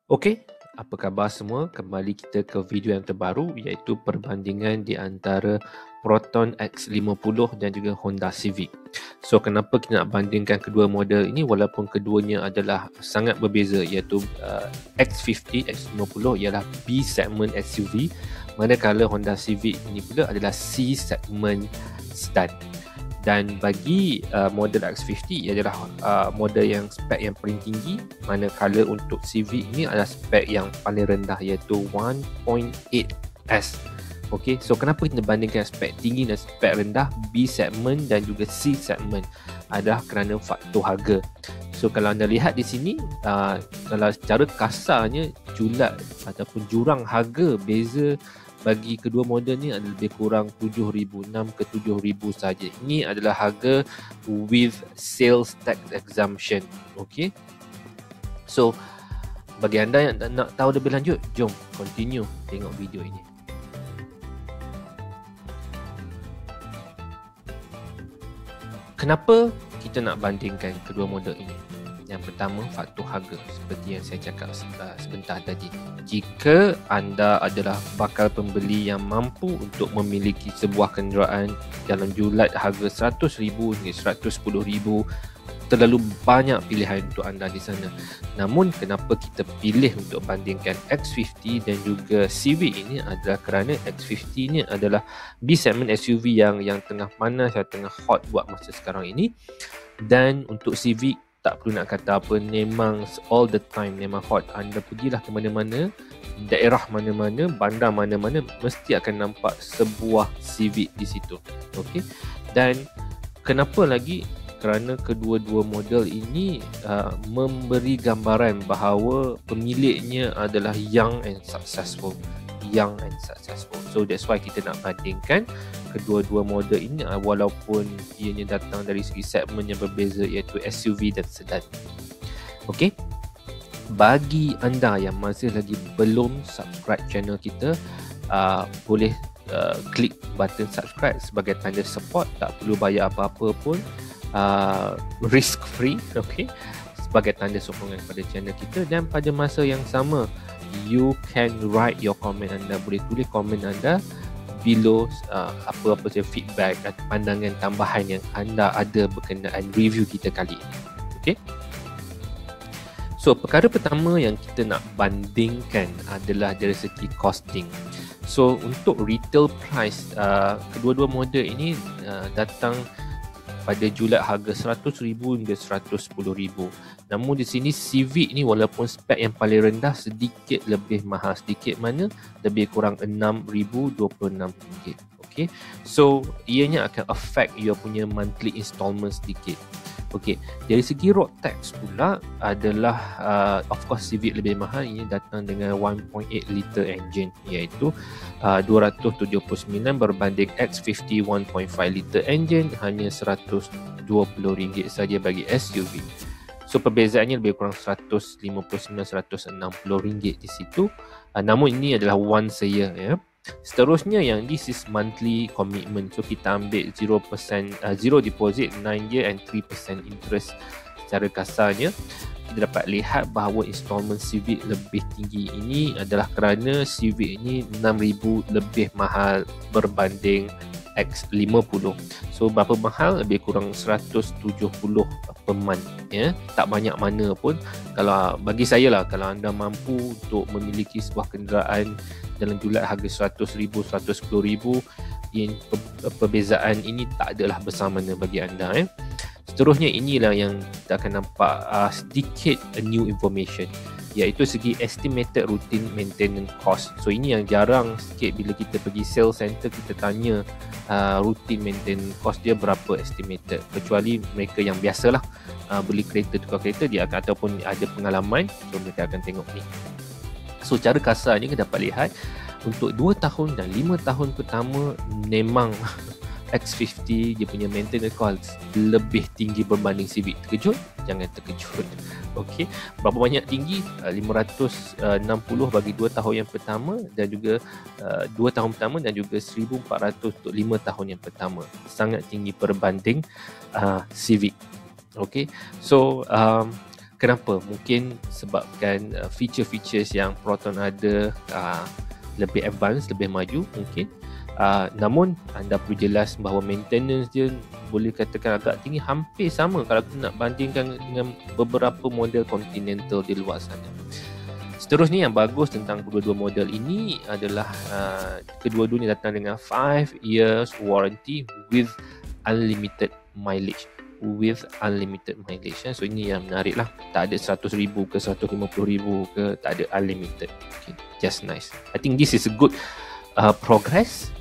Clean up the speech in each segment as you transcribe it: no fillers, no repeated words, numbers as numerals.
Okey, apa khabar semua? Kembali kita ke video yang terbaru iaitu perbandingan di antara Proton X50 dan juga Honda Civic. So, kenapa kita nak bandingkan kedua model ini walaupun keduanya adalah sangat berbeza iaitu X50, X50 ialah B segment SUV, manakala Honda Civic ini pula adalah C segment sedan. Dan bagi model X50 ia adalah model yang spek yang paling tinggi, manakala untuk Civic ini adalah spek yang paling rendah iaitu 1.8S. Okey, so kenapa kita bandingkan spek tinggi dan spek rendah B segment dan juga C segment adalah kerana faktor harga. So kalau anda lihat di sini, kalau secara kasarnya julat ataupun jurang harga beza bagi kedua model ni adalah lebih kurang 7,000, 6 ke 7,000 saja. Ini adalah harga with sales tax exemption. Okey. So bagi anda yang nak tahu lebih lanjut, jom continue tengok video ini. Kenapa kita nak bandingkan kedua model ini? Yang pertama, faktor harga seperti yang saya cakap sebentar tadi. Jika anda adalah bakal pembeli yang mampu untuk memiliki sebuah kenderaan dalam julat harga RM100,000 hingga RM110,000, terlalu banyak pilihan untuk anda di sana. Namun kenapa kita pilih untuk bandingkan X50 dan juga Civic ini adalah kerana X50 ini adalah B segment SUV yang tengah panas, yang tengah hot buat masa sekarang ini. Dan untuk Civic tak perlu nak kata apa, memang all the time memang hot. Anda pergilah ke mana-mana, daerah mana-mana, bandar mana-mana, mesti akan nampak sebuah Civic di situ. Okey. Dan kenapa lagi? Kerana kedua-dua model ini memberi gambaran bahawa pemiliknya adalah young and successful. So that's why kita nak bandingkan kedua-dua model ini walaupun ianya datang dari segi segmen yang berbeza iaitu SUV dan sedan. Okey. Bagi anda yang masih lagi belum subscribe channel kita, boleh klik button subscribe sebagai tanda support, tak perlu bayar apa-apa pun, risk free, okey, sebagai tanda sokongan kepada channel kita. Dan pada masa yang sama, you can write your comment anda, boleh tulis komen anda below apa-apa saja feedback atau pandangan tambahan yang anda ada berkenaan review kita kali ini. Okey. So, perkara pertama yang kita nak bandingkan adalah dari segi costing. So, untuk retail price, kedua-dua model ini datang pada julat harga RM100,000 hingga RM110,000. Namun di sini Civic ni walaupun spek yang paling rendah sedikit lebih mahal. Sedikit mana? Lebih kurang RM6,026. Okay. So ianya akan affect you punya monthly installment sedikit. Okey, dari segi road tax pula adalah of course Civic lebih mahal. Ini datang dengan 1.8 liter engine iaitu 279 berbanding X50 1.5 liter engine hanya RM120 saja bagi SUV. So perbezaannya lebih kurang RM159-160 di situ. Namun ini adalah once a year ya. Seterusnya yang this is monthly commitment. So kita ambil 0% zero deposit, 9 year and 3% interest. Secara kasarnya kita dapat lihat bahawa installment Civic lebih tinggi ini adalah kerana Civic ini RM6,000 lebih mahal berbanding X50. So berapa mahal? Lebih kurang 170 per month ya. Tak banyak mana pun. Kalau bagi saya lah, kalau anda mampu untuk memiliki sebuah kenderaan dalam julat harga RM100,000, RM110,000, perbezaan ini tak adalah besar mana bagi anda ya. Seterusnya inilah yang kita akan nampak sedikit new information, iaitu segi estimated routine maintenance cost. So ini yang jarang sikit bila kita pergi sales center, kita tanya routine maintenance cost dia berapa estimated, kecuali mereka yang biasalah beli kereta, tukar kereta, dia akan ataupun ada pengalaman, so mereka akan tengok ni. So cara kasarnya kita dapat lihat untuk 2 tahun dan 5 tahun pertama memang X50 dia punya maintenance cost lebih tinggi berbanding Civic. Terkejut? Jangan terkejut. Okey, berapa banyak tinggi? 560 bagi 2 tahun yang pertama dan juga 2 tahun pertama dan juga 1,400 untuk 5 tahun yang pertama. Sangat tinggi berbanding Civic. Okey, so Kenapa? Mungkin sebabkan feature-features yang Proton ada lebih advance, lebih maju mungkin. Namun anda perlu jelas bahawa maintenance dia boleh katakan agak tinggi, hampir sama kalau kita nak bandingkan dengan beberapa model Continental di luar sana. Seterusnya yang bagus tentang kedua-dua model ini adalah kedua-duanya datang dengan 5 years warranty with unlimited mileage. So ini yang menarik lah. Tak ada 100,000 ke 150,000 ke, tak ada, unlimited. Okay, just nice. I think this is a good progress.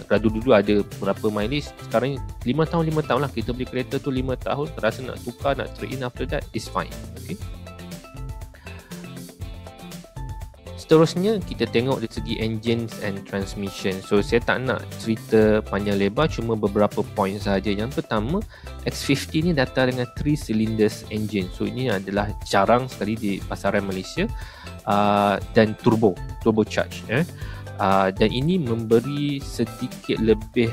Dulu ada berapa mileage, sekarang 5 tahun lah. Kita beli kereta tu 5 tahun, terasa nak tukar, nak trade in after that, is fine. Okay. Seterusnya kita tengok dari segi engines and transmission. So saya tak nak cerita panjang lebar, cuma beberapa point sahaja. Yang pertama, X50 ni datang dengan 3 cylinders engine. So ini adalah jarang sekali di pasaran Malaysia, dan turbocharge. Dan ini memberi sedikit lebih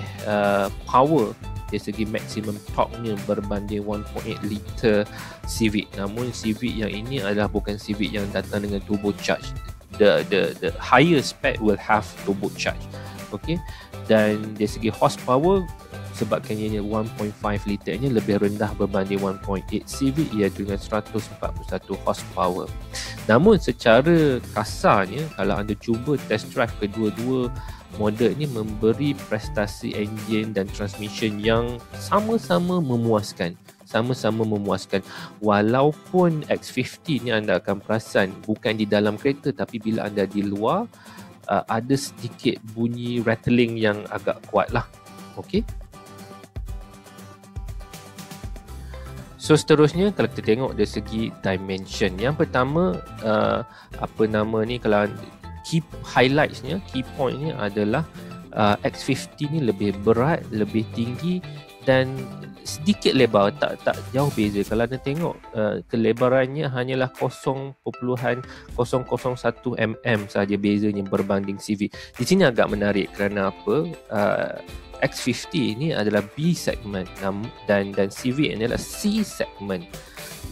power dari segi maximum torque-nya berbanding 1.8 liter Civic. Namun Civic yang ini adalah bukan Civic yang datang dengan turbocharge. The higher spec will have turbocharge. Okay. Dan dari segi horsepower, sebabkan ianya 1.5 liternya lebih rendah berbanding 1.8 Civic, iaitu dengan 141 horsepower. Namun secara kasarnya, kalau anda cuba test drive kedua-dua model ini, memberi prestasi engine dan transmission yang sama-sama memuaskan. Walaupun X50 ni anda akan perasan bukan di dalam kereta, tapi bila anda di luar, ada sedikit bunyi rattling yang agak kuat lah. Okay. So seterusnya, kalau kita tengok dari segi dimension, yang pertama kalau key highlightsnya, key pointnya adalah X50 ni lebih berat, lebih tinggi dan sedikit lebar, tak jauh beza. Kalau anda tengok kelebarannya hanyalah 0.001 mm saja bezanya berbanding Civic. Di sini agak menarik kerana apa? X50 ini adalah B segment dan Civic adalah C segment.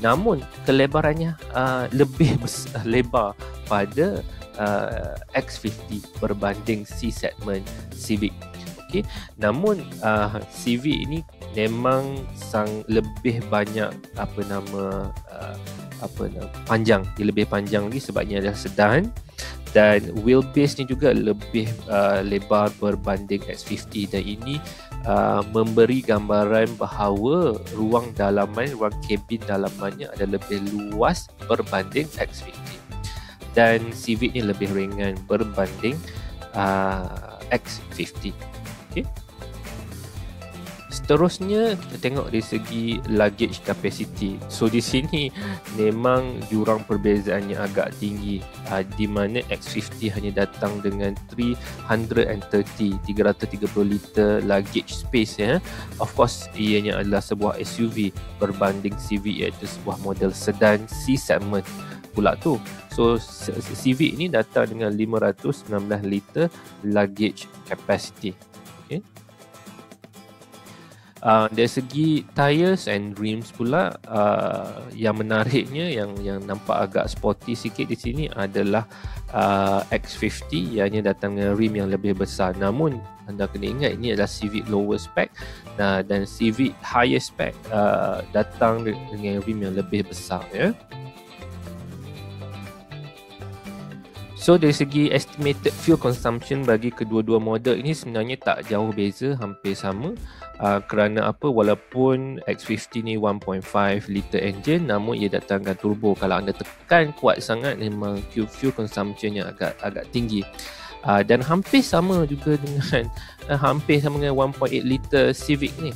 Namun kelebarannya lebih lebar pada X50 berbanding C segment Civic. Okay. Namun Civic ini memang lebih banyak panjang. Dia lebih panjang lagi sebabnya adalah sedan, dan wheelbase ni juga lebih lebar berbanding X50, dan ini memberi gambaran bahawa ruang kabin dalamannya ada lebih luas berbanding X50, dan Civic ni lebih ringan berbanding X50. Okay. Seterusnya kita tengok dari segi luggage capacity. So di sini memang jurang perbezaannya agak tinggi, di mana X50 hanya datang dengan 330 liter luggage space ya. Of course ianya adalah sebuah SUV berbanding Civic, iaitu sebuah model sedan C segment pula tu. So Civic ni datang dengan 519 liter luggage capacity. Okay. Dari segi tires and rims pula, yang menariknya, yang nampak agak sporty sikit di sini adalah X50 yang datang dengan rim yang lebih besar. Namun anda kena ingat ini adalah Civic lower spec, dan Civic higher spec datang dengan rim yang lebih besar ya. So dari segi estimated fuel consumption bagi kedua-dua model ini sebenarnya tak jauh beza, hampir sama. Kerana apa? Walaupun X50 ni 1.5 liter engine, namun ia datangkan turbo. Kalau anda tekan kuat sangat, memang fuel consumptionnya agak tinggi. Dan hampir sama juga dengan 1.8 liter Civic ni.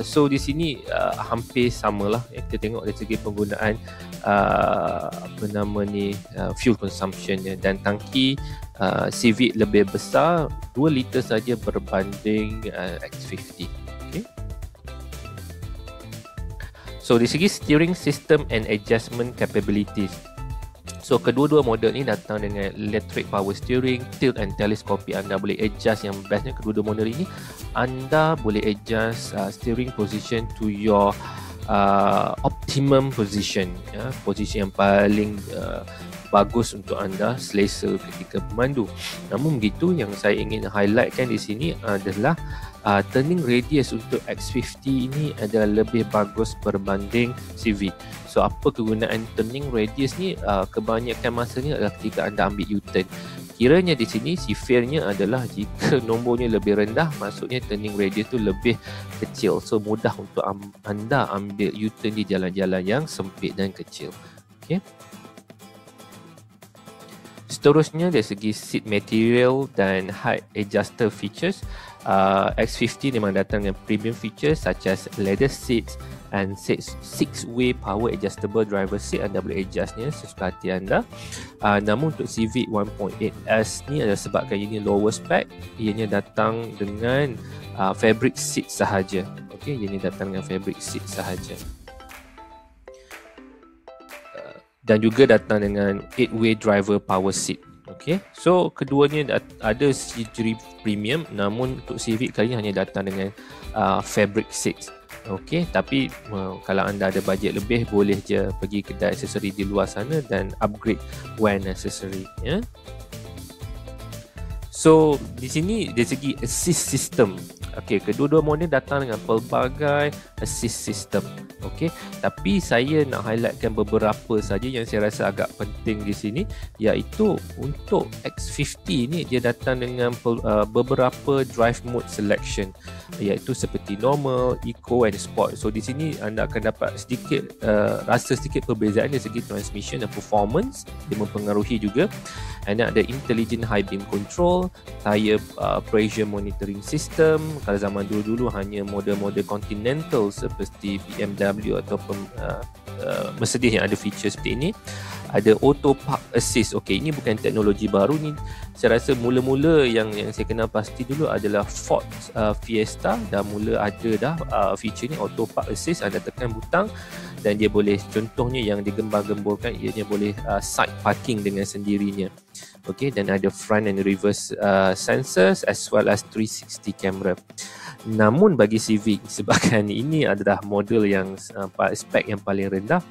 So di sini hampir samalah. Kita tengok dari segi penggunaan fuel consumptionnya, dan tangki Civic lebih besar 2 liter saja berbanding X50. Okay. So dari segi steering system and adjustment capabilities, so kedua-dua model ni datang dengan electric power steering, tilt and telescopy. Anda boleh adjust, yang bestnya kedua-dua model ini anda boleh adjust steering position to your optimum position, ya, posisi yang paling bagus untuk anda selesa ketika memandu. Namun begitu, yang saya ingin highlightkan di sini adalah turning radius untuk X50 ini adalah lebih bagus berbanding Civic. So apa kegunaan turning radius ni? Kebanyakan masanya adalah ketika anda ambil U-turn. Kiranya di sini sifirnya adalah jika nombornya lebih rendah, maksudnya turning radius tu lebih kecil. So mudah untuk anda ambil U-turn di jalan-jalan yang sempit dan kecil. Okay. Seterusnya dari segi seat material dan height adjuster features, X50 memang datang dengan premium features such as leather seats and 6-way power adjustable driver seat. Anda boleh adjustnya sesuka hati anda. Namun untuk Civic 1.8S ni adalah sebabkan ini lower spec, ianya datang dengan fabric seat sahaja. Okey, ianya datang dengan fabric seat sahaja. Dan juga datang dengan 8-way driver power seat. Okay, so keduanya ada segi premium, namun untuk Civic kali ini hanya datang dengan fabric seats. Okay, tapi kalau anda ada bajet lebih, boleh je pergi kedai aksesori di luar sana dan upgrade when necessary. Ya. So di sini dari segi assist system, okay, kedua-dua model datang dengan pelbagai assist system. Okay, tapi saya nak highlightkan beberapa saja yang saya rasa agak penting di sini, iaitu untuk X50 ni dia datang dengan beberapa drive mode selection, iaitu seperti normal, eco and sport. So di sini anda akan dapat sedikit rasa sedikit perbezaan dari segi transmission dan performance, dia mempengaruhi juga. Anda ada intelligent high beam control, tire pressure monitoring system. Kalau zaman dulu-dulu hanya model-model Continental seperti BMW ataupun Mercedes yang ada feature seperti ini. Ada auto park assist. Okey, ini bukan teknologi baru ni. Saya rasa mula-mula yang saya kenal pasti dulu adalah Ford Fiesta, dah mula ada dah feature ni, auto park assist. Anda tekan butang dan dia boleh, contohnya yang digembar-gemburkan, ianya boleh side parking dengan sendirinya. Okey, dan ada front and reverse sensors as well as 360 camera. Namun bagi Civic, sebabkan ini adalah model yang spek yang paling rendah,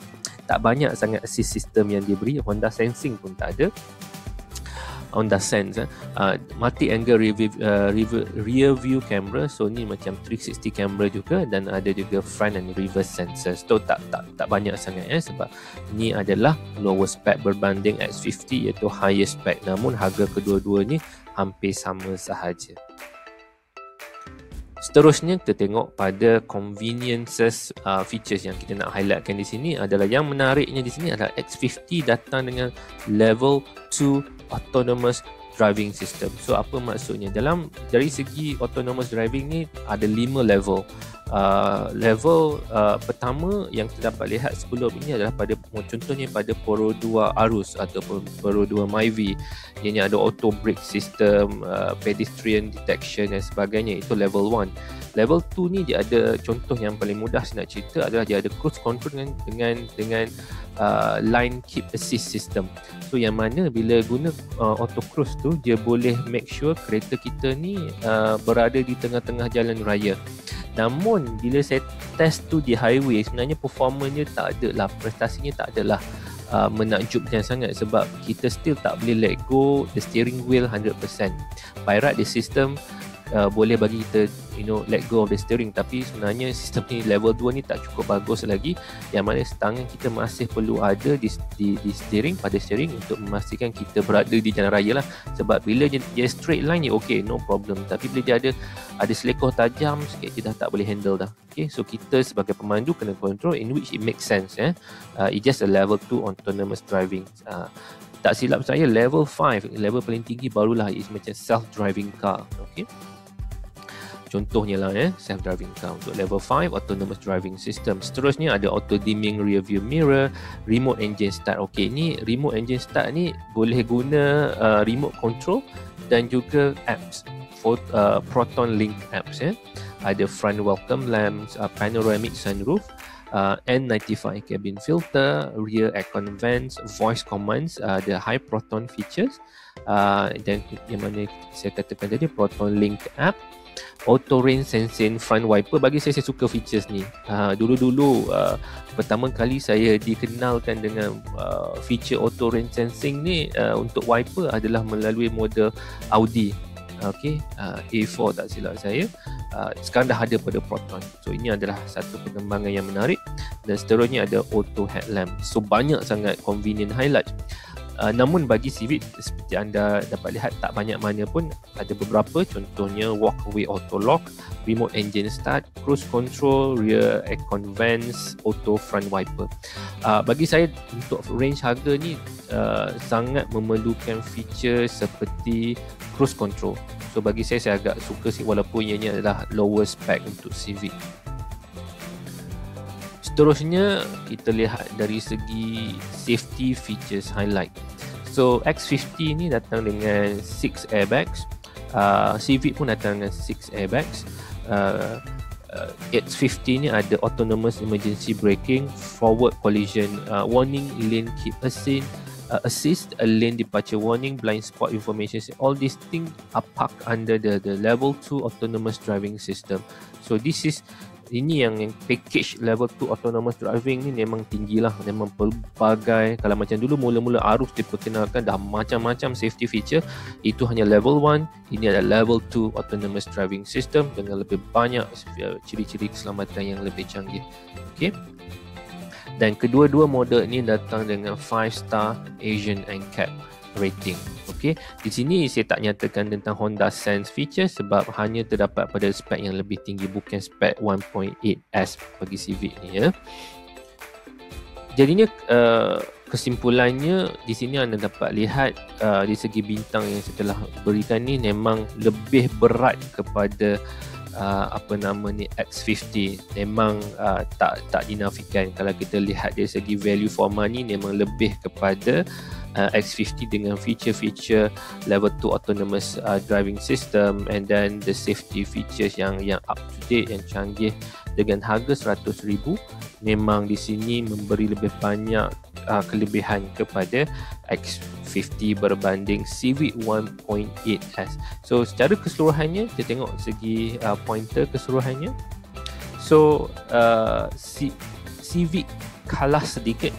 tak banyak sangat assist system yang diberi. Honda Sensing pun tak ada. Honda Sense, multi-angle rear view camera. So ni macam 360 camera juga, dan ada juga front and reverse sensors. So tak banyak sangat sebab ni adalah lower spec berbanding X50 iaitu higher spec. Namun harga kedua-dua ni hampir sama sahaja. Seterusnya kita tengok pada conveniences features yang kita nak highlightkan di sini adalah, yang menariknya di sini adalah X50 datang dengan level 2 autonomous driving system. So apa maksudnya? Dari segi autonomous driving ni ada 5 level. Level pertama yang kita dapat lihat sebelum ini adalah contohnya pada Pro 2 Arus ataupun Pro 2 Myvi. Ianya ada auto brake system, pedestrian detection dan sebagainya. Itu level 1. Level 2 ni dia ada, contoh yang paling mudah saya nak cerita adalah dia ada cruise control dengan line keep assist system. So yang mana bila guna auto cruise tu, dia boleh make sure kereta kita ni berada di tengah-tengah jalan raya. Namun bila saya test tu di highway, sebenarnya performanya tak ada lah, prestasinya tak adalah menakjubkan sangat, sebab kita still tak boleh let go the steering wheel 100%. By right, the system boleh bagi kita let go of the steering, tapi sebenarnya sistem ni level 2 ni tak cukup bagus lagi, yang mana tangan kita masih perlu ada di steering, pada steering, untuk memastikan kita berada di jalan raya lah. Sebab bila dia straight line ni okay, no problem, tapi bila dia ada selekoh tajam sikit, dia dah tak boleh handle dah. Okay, so kita sebagai pemandu kena control in which it makes sense. It's just a level 2 autonomous driving. Tak silap saya, level 5, level paling tinggi barulah is macam self-driving car. Okay, contohnya lah self-driving car untuk level 5 autonomous driving system. Seterusnya ada auto dimming rear view mirror, remote engine start. Okey, ni remote engine start ni boleh guna remote control dan juga apps, Proton Link apps. Ada front welcome lamps, panoramic sunroof, N95 cabin filter, rear aircon vents, voice commands, ada high Proton features, dan yang mana saya katakan tadi Proton Link app. Auto rain sensing front wiper. Bagi saya suka features ni. Dulu-dulu pertama kali saya dikenalkan dengan feature auto rain sensing ni untuk wiper adalah melalui model Audi. A4 tak silap saya. Sekarang dah ada pada Proton. So ini adalah satu pengembangan yang menarik. Dan seterusnya ada auto headlamp. So banyak sangat convenient highlight. Namun bagi Civic, seperti anda dapat lihat, tak banyak mana pun. Ada beberapa, contohnya walkway auto lock, remote engine start, cruise control, rear aircon vents, auto front wiper. Bagi saya, untuk range harga ni sangat memerlukan feature seperti cruise control. So bagi saya agak suka sih, walaupun ianya adalah lower spec untuk Civic. Seterusnya kita lihat dari segi safety features highlight. So X50 ni datang dengan 6 airbags. Civic pun datang dengan 6 airbags. X50 ni ada autonomous emergency braking, forward collision warning, lane keep assist, a lane departure warning, blind spot information. All these things are parked under the level 2 autonomous driving system. So ini yang package level 2 autonomous driving ni memang tinggi lah, memang pelbagai. Kalau macam dulu mula-mula Arus diperkenalkan dah macam-macam safety feature, itu hanya level 1. Ini adalah level 2 autonomous driving system dengan lebih banyak ciri-ciri keselamatan yang lebih canggih. Okay. Dan kedua-dua model ni datang dengan 5-star Asian NCAP rating. Okey, di sini saya tak nyatakan tentang Honda Sense feature sebab hanya terdapat pada spek yang lebih tinggi, bukan spek 1.8S bagi Civic ni ya. Jadinya kesimpulannya di sini anda dapat lihat di segi bintang yang saya telah berikan ni memang lebih berat kepada X50. Memang tak dinafikan. Kalau kita lihat dari segi value for money, memang lebih kepada X50 dengan feature-feature level 2 autonomous driving system, and then the safety features yang up to date, yang canggih. Dengan harga 100,000, memang di sini memberi lebih banyak kelebihan kepada X50 berbanding Civic 1.8S. So secara keseluruhannya, kita tengok segi pointer keseluruhannya. So Civic kalah sedikit,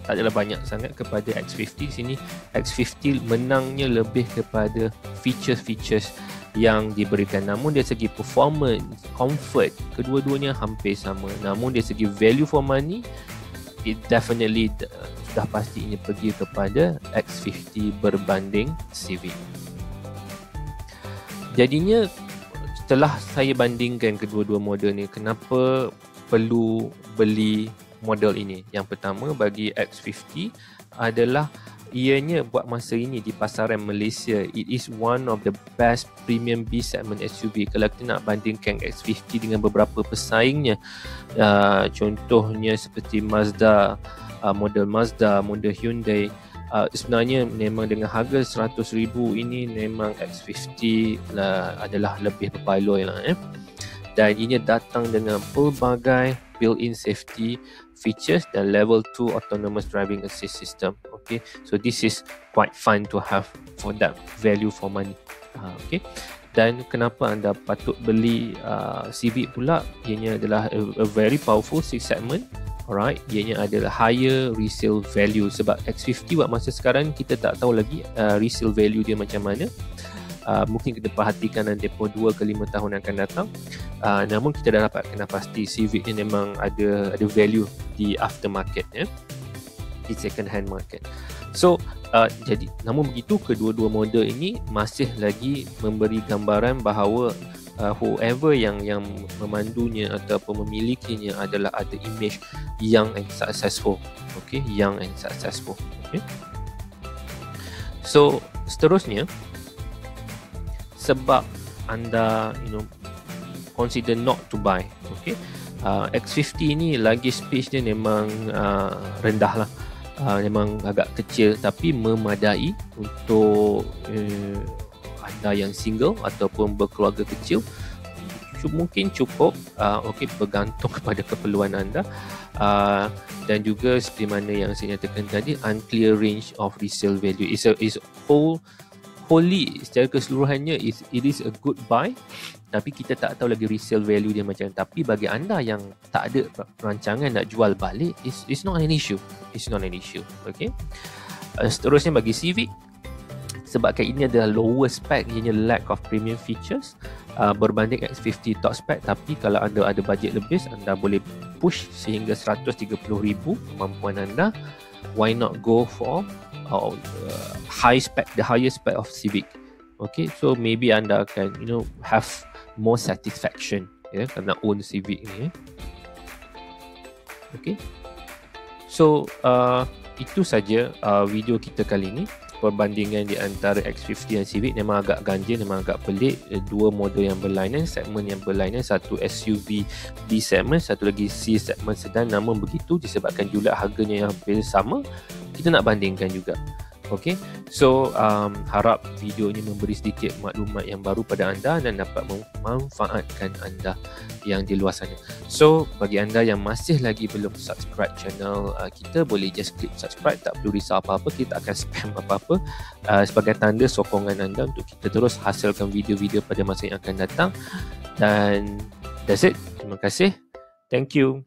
tak adalah banyak sangat kepada X50. Di sini X50 menangnya lebih kepada features-features yang diberikan. Namun dari segi performance, comfort, kedua-duanya hampir sama. Namun dari segi value for money, it definitely sudah pastinya pergi kepada X50 berbanding Civic. Jadinya setelah saya bandingkan kedua-dua model ni, kenapa perlu beli model ini? Yang pertama, bagi X50 adalah ianya buat masa ini di pasaran Malaysia, it is one of the best premium B segment SUV. Kalau kita nak bandingkan X50 dengan beberapa pesaingnya, contohnya seperti Mazda, model Hyundai, sebenarnya memang dengan harga 100,000 ini memang X50 adalah lebih berbaloi lah. Dan ini datang dengan pelbagai built-in safety features dan level 2 autonomous driving assist system. Okay, so this is quite fun to have for that value for money. Okay, dan kenapa anda patut beli Civic pula? Ianya adalah a very powerful 6 segment. Alright, ianya adalah higher resale value. Sebab X50 buat masa sekarang kita tak tahu lagi resale value dia macam mana. Mungkin kita perhatikan dalam tempoh 2 ke 5 tahun akan datang. Namun kita dah dapat kena pasti Civic ni memang ada value di aftermarket ya, di second hand market. So jadi namun begitu, kedua-dua model ini masih lagi memberi gambaran bahawa whoever yang memandunya ataupun memilikinya adalah ada image young and successful. Okay, young and successful. Okay. So seterusnya, sebab anda consider not to buy, okay, X50 ni lagi space dia memang rendah lah, memang agak kecil tapi memadai untuk anda yang single ataupun berkeluarga kecil. Mungkin cukup, okay, bergantung kepada keperluan anda, dan juga seperti mana yang saya nyatakan tadi, unclear range of resale value. Is whole wholly secara keseluruhannya it is a good buy, tapi kita tak tahu lagi resale value dia macam. Tapi bagi anda yang tak ada rancangan nak jual balik, it's not an issue. Okay. Seterusnya bagi Civic, sebabkan ini adalah lower spec, ianya lack of premium features, berbanding X50 top spec, tapi kalau anda ada bajet lebih, anda boleh push sehingga 130,000 kemampuan anda. Why not go for the higher spec of Civic? Okay, so maybe anda akan have more satisfaction kerana own Civic ni. Okay, so itu saja video kita kali ini. Perbandingan di antara X50 dan Civic memang agak ganjil, memang agak pelik. Dua model yang berlainan, segmen yang berlainan. Satu SUV B segmen, satu lagi C segmen sedan. Namun begitu, disebabkan jumlah harganya yang hampir sama, kita nak bandingkan juga. Okay, so harap video ini memberi sedikit maklumat yang baru pada anda dan dapat memanfaatkan anda yang di luar sana. So bagi anda yang masih lagi belum subscribe channel kita, boleh just klik subscribe, tak perlu risau apa-apa, kita akan spam apa-apa sebagai tanda sokongan anda untuk kita terus hasilkan video-video pada masa yang akan datang. Dan that's it, terima kasih, thank you.